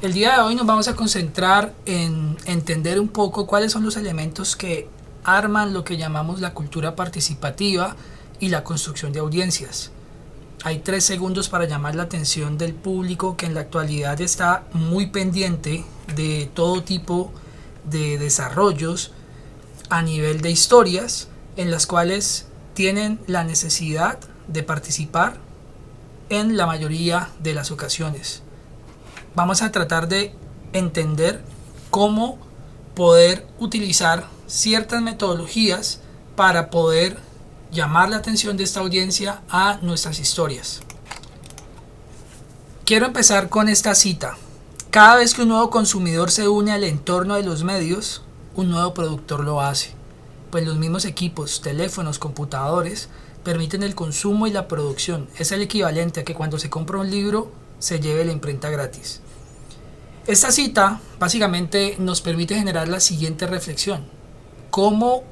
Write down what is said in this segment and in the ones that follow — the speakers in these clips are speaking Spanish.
El día de hoy nos vamos a concentrar en entender un poco cuáles son los elementos que arman lo que llamamos la cultura participativa y la construcción de audiencias. Hay 3 segundos para llamar la atención del público que en la actualidad está muy pendiente de todo tipo de desarrollos a nivel de historias en las cuales tienen la necesidad de participar en la mayoría de las ocasiones. Vamos a tratar de entender cómo poder utilizar ciertas metodologías para poder llamar la atención de esta audiencia a nuestras historias. Quiero empezar con esta cita. Cada vez que un nuevo consumidor se une al entorno de los medios, un nuevo productor lo hace, pues los mismos equipos, teléfonos, computadores permiten el consumo y la producción. Es el equivalente a que cuando se compra un libro se lleve la imprenta gratis. Esta cita básicamente nos permite generar la siguiente reflexión: cómo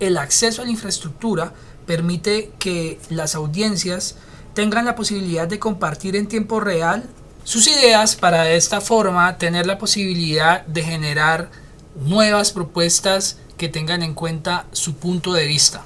el acceso a la infraestructura permite que las audiencias tengan la posibilidad de compartir en tiempo real sus ideas, para de esta forma tener la posibilidad de generar nuevas propuestas que tengan en cuenta su punto de vista.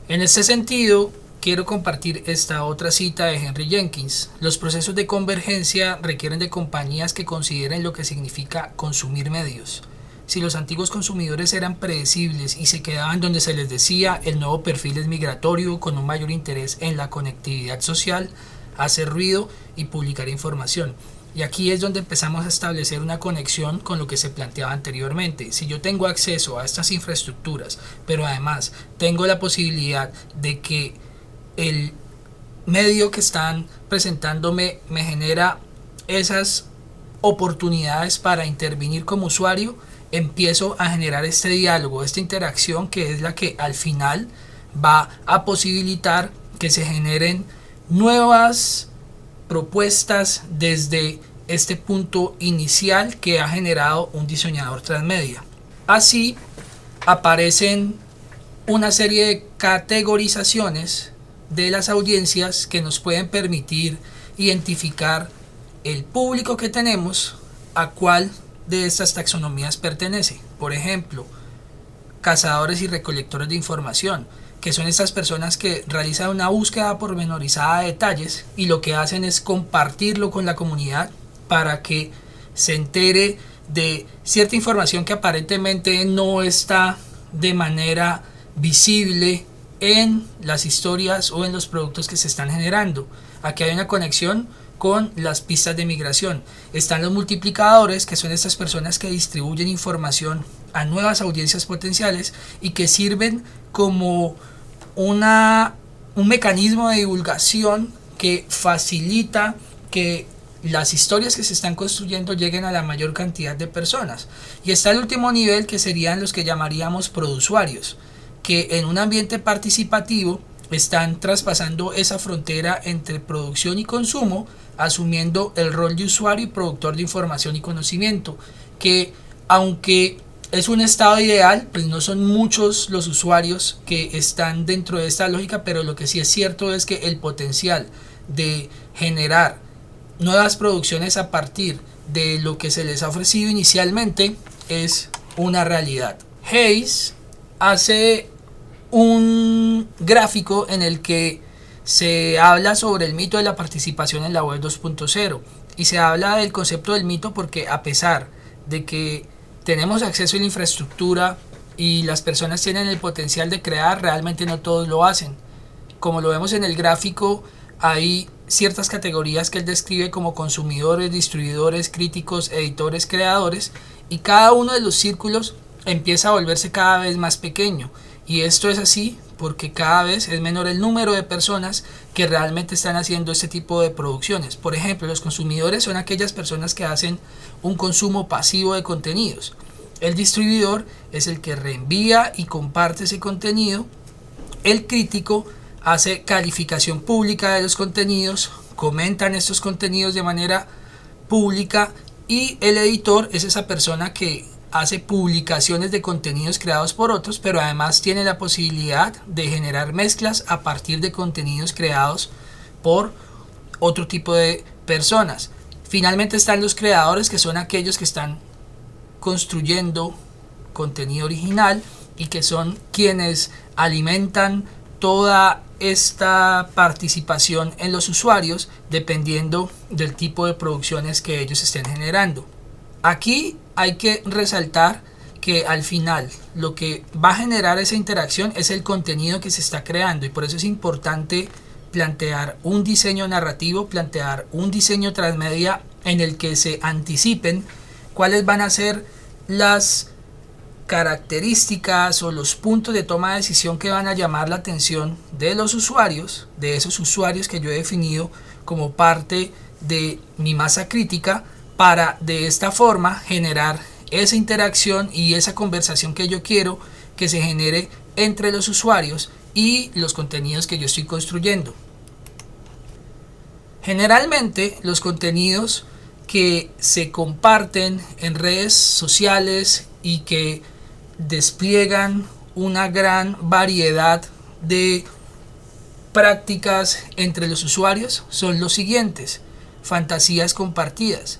En este sentido, quiero compartir esta otra cita de Henry Jenkins. Los procesos de convergencia requieren de compañías que consideren lo que significa consumir medios. Si los antiguos consumidores eran predecibles y se quedaban donde se les decía, el nuevo perfil es migratorio con un mayor interés en la conectividad social, hacer ruido y publicar información. Y aquí es donde empezamos a establecer una conexión con lo que se planteaba anteriormente. Si yo tengo acceso a estas infraestructuras, pero además tengo la posibilidad de que el medio que están presentándome me genera esas oportunidades para intervenir como usuario, empiezo a generar este diálogo, esta interacción, que es la que al final va a posibilitar que se generen nuevas propuestas desde este punto inicial que ha generado un diseñador transmedia. Así aparecen una serie de categorizaciones de las audiencias que nos pueden permitir identificar el público que tenemos, a cuál de estas taxonomías pertenece. Por ejemplo, cazadores y recolectores de información, que son estas personas que realizan una búsqueda pormenorizada de detalles y lo que hacen es compartirlo con la comunidad para que se entere de cierta información que aparentemente no está de manera visible en las historias o en los productos que se están generando. Aquí hay una conexión con las pistas de migración. Están los multiplicadores, que son estas personas que distribuyen información a nuevas audiencias potenciales y que sirven como un mecanismo de divulgación que facilita que las historias que se están construyendo lleguen a la mayor cantidad de personas. Y está el último nivel, que serían los que llamaríamos prousuarios, que en un ambiente participativo están traspasando esa frontera entre producción y consumo, asumiendo el rol de usuario y productor de información y conocimiento, que aunque es un estado ideal, pues no son muchos los usuarios que están dentro de esta lógica, pero lo que sí es cierto es que el potencial de generar nuevas producciones a partir de lo que se les ha ofrecido inicialmente es una realidad. Hayes hace un gráfico en el que se habla sobre el mito de la participación en la web 2.0 y se habla del concepto del mito porque, a pesar de que tenemos acceso a la infraestructura y las personas tienen el potencial de crear, realmente no todos lo hacen. Como lo vemos en el gráfico, hay ciertas categorías que él describe como consumidores, distribuidores, críticos, editores, creadores, y cada uno de los círculos empieza a volverse cada vez más pequeño. Y esto es así porque cada vez es menor el número de personas que realmente están haciendo este tipo de producciones. Por ejemplo, los consumidores son aquellas personas que hacen un consumo pasivo de contenidos. El distribuidor es el que reenvía y comparte ese contenido. El crítico hace calificación pública de los contenidos, comentan estos contenidos de manera pública, y el editor es esa persona que hace publicaciones de contenidos creados por otros, pero además tiene la posibilidad de generar mezclas a partir de contenidos creados por otro tipo de personas. Finalmente están los creadores, que son aquellos que están construyendo contenido original y que son quienes alimentan toda esta participación en los usuarios dependiendo del tipo de producciones que ellos estén generando. Aquí hay que resaltar que al final lo que va a generar esa interacción es el contenido que se está creando, y por eso es importante plantear un diseño narrativo, plantear un diseño transmedia en el que se anticipen cuáles van a ser las características o los puntos de toma de decisión que van a llamar la atención de los usuarios, de esos usuarios que yo he definido como parte de mi masa crítica, para de esta forma generar esa interacción y esa conversación que yo quiero que se genere entre los usuarios y los contenidos que yo estoy construyendo. Generalmente los contenidos que se comparten en redes sociales y que despliegan una gran variedad de prácticas entre los usuarios son los siguientes: fantasías compartidas,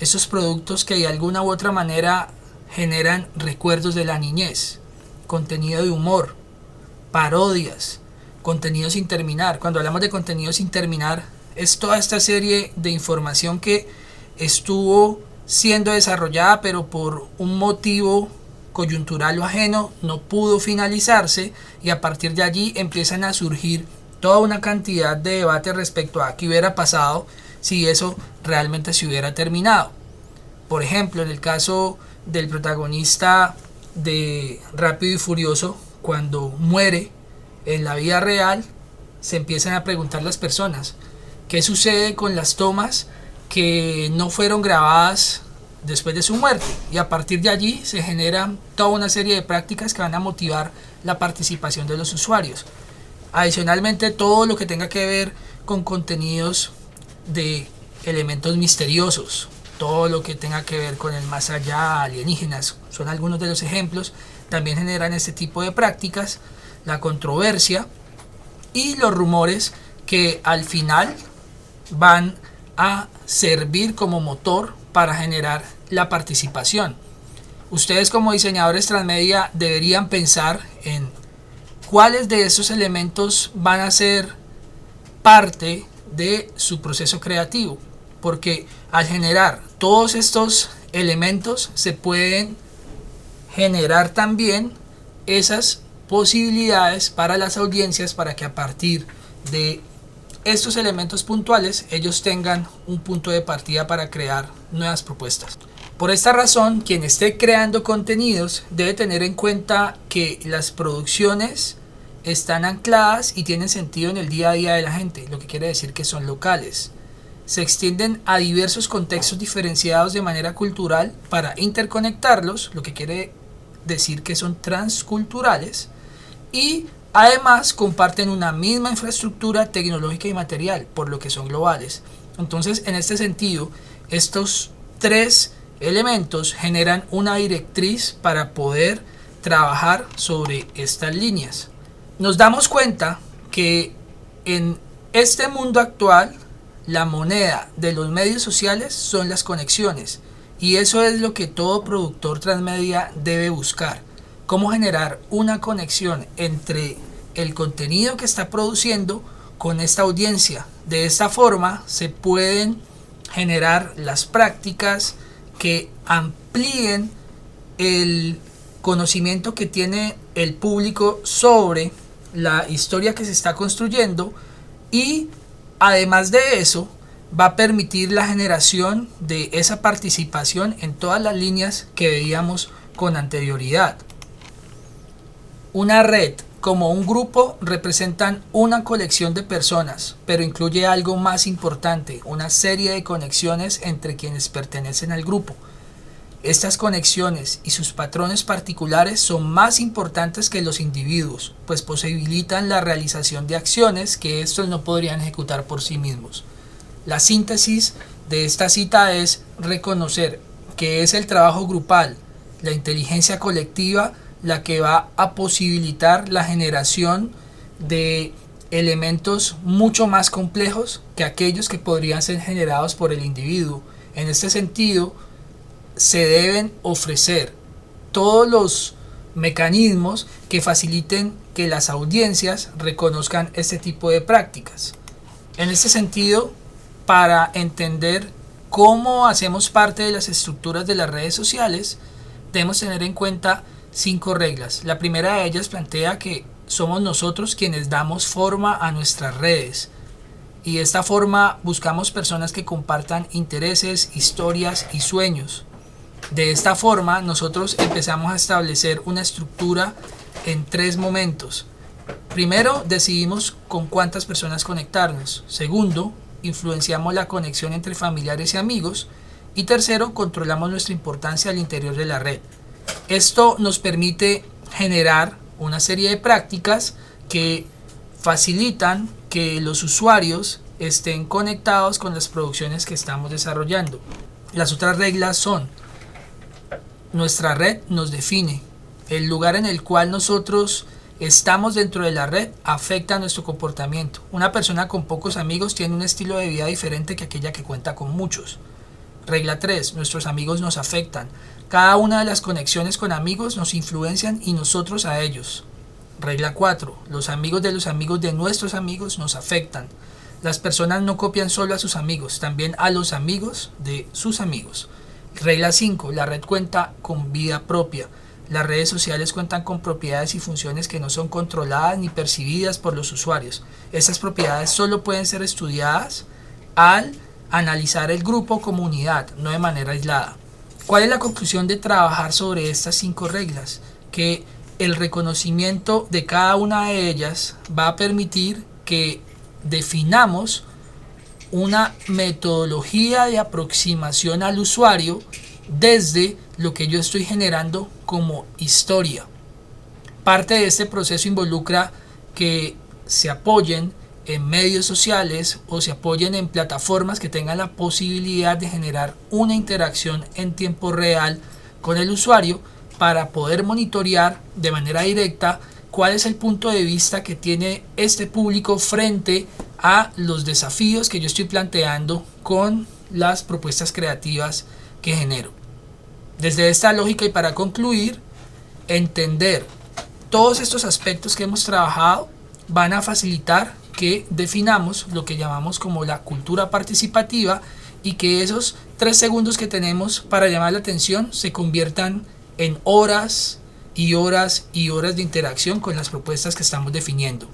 esos productos que de alguna u otra manera generan recuerdos de la niñez, contenido de humor, parodias, contenido sin terminar. Cuando hablamos de contenido sin terminar, es toda esta serie de información que estuvo siendo desarrollada, pero por un motivo coyuntural o ajeno no pudo finalizarse, y a partir de allí empiezan a surgir toda una cantidad de debates respecto a qué hubiera pasado si eso realmente se hubiera terminado. Por ejemplo, en el caso del protagonista de Rápido y Furioso, cuando muere en la vida real, se empiezan a preguntar las personas qué sucede con las tomas que no fueron grabadas después de su muerte, y a partir de allí se generan toda una serie de prácticas que van a motivar la participación de los usuarios. Adicionalmente, todo lo que tenga que ver con contenidos de elementos misteriosos, todo lo que tenga que ver con el más allá, alienígenas, son algunos de los ejemplos, también generan este tipo de prácticas. La controversia y los rumores, que al final van a servir como motor para generar la participación. Ustedes como diseñadores transmedia deberían pensar en cuáles de estos elementos van a ser parte de su proceso creativo, porque al generar todos estos elementos se pueden generar también esas posibilidades para las audiencias, para que a partir de estos elementos puntuales ellos tengan un punto de partida para crear nuevas propuestas. Por esta razón, quien esté creando contenidos debe tener en cuenta que las producciones están ancladas y tienen sentido en el día a día de la gente, lo que quiere decir que son locales. Se extienden a diversos contextos diferenciados de manera cultural para interconectarlos, lo que quiere decir que son transculturales, y además comparten una misma infraestructura tecnológica y material, por lo que son globales. Entonces, en este sentido, estos tres elementos generan una directriz para poder trabajar sobre estas líneas. Nos damos cuenta que en este mundo actual la moneda de los medios sociales son las conexiones, y eso es lo que todo productor transmedia debe buscar: cómo generar una conexión entre el contenido que está produciendo con esta audiencia. De esta forma se pueden generar las prácticas que amplíen el conocimiento que tiene el público sobre la historia que se está construyendo, y además de eso va a permitir la generación de esa participación en todas las líneas que veíamos con anterioridad. Una red como un grupo representan una colección de personas, pero incluye algo más importante: una serie de conexiones entre quienes pertenecen al grupo. Estas conexiones y sus patrones particulares son más importantes que los individuos, pues posibilitan la realización de acciones que estos no podrían ejecutar por sí mismos. La síntesis de esta cita es reconocer que es el trabajo grupal, la inteligencia colectiva, la que va a posibilitar la generación de elementos mucho más complejos que aquellos que podrían ser generados por el individuo. En este sentido, se deben ofrecer todos los mecanismos que faciliten que las audiencias reconozcan este tipo de prácticas. En este sentido, para entender cómo hacemos parte de las estructuras de las redes sociales, debemos tener en cuenta 5 reglas. La primera de ellas plantea que somos nosotros quienes damos forma a nuestras redes, y de esta forma buscamos personas que compartan intereses, historias y sueños. De esta forma nosotros empezamos a establecer una estructura en 3 momentos. Primero, decidimos con cuántas personas conectarnos. Segundo, influenciamos la conexión entre familiares y amigos. Y tercero, controlamos nuestra importancia al interior de la red. Esto nos permite generar una serie de prácticas que facilitan que los usuarios estén conectados con las producciones que estamos desarrollando. Las otras reglas son: nuestra red nos define. El lugar en el cual nosotros estamos dentro de la red afecta nuestro comportamiento. Una persona con pocos amigos tiene un estilo de vida diferente que aquella que cuenta con muchos. Regla 3. Nuestros amigos nos afectan. Cada una de las conexiones con amigos nos influencian y nosotros a ellos. Regla 4. Los amigos de nuestros amigos nos afectan. Las personas no copian solo a sus amigos, también a los amigos de sus amigos. Regla 5. La red cuenta con vida propia. Las redes sociales cuentan con propiedades y funciones que no son controladas ni percibidas por los usuarios. Estas propiedades solo pueden ser estudiadas al analizar el grupo o comunidad, no de manera aislada. ¿Cuál es la conclusión de trabajar sobre estas 5 reglas? Que el reconocimiento de cada una de ellas va a permitir que definamos una metodología de aproximación al usuario desde lo que yo estoy generando como historia. Parte de este proceso involucra que se apoyen en medios sociales o se apoyen en plataformas que tengan la posibilidad de generar una interacción en tiempo real con el usuario para poder monitorear de manera directa cuál es el punto de vista que tiene este público frente a los desafíos que yo estoy planteando con las propuestas creativas que genero. Desde esta lógica y para concluir, entender todos estos aspectos que hemos trabajado van a facilitar que definamos lo que llamamos como la cultura participativa y que esos 3 segundos que tenemos para llamar la atención se conviertan en horas y horas y horas de interacción con las propuestas que estamos definiendo.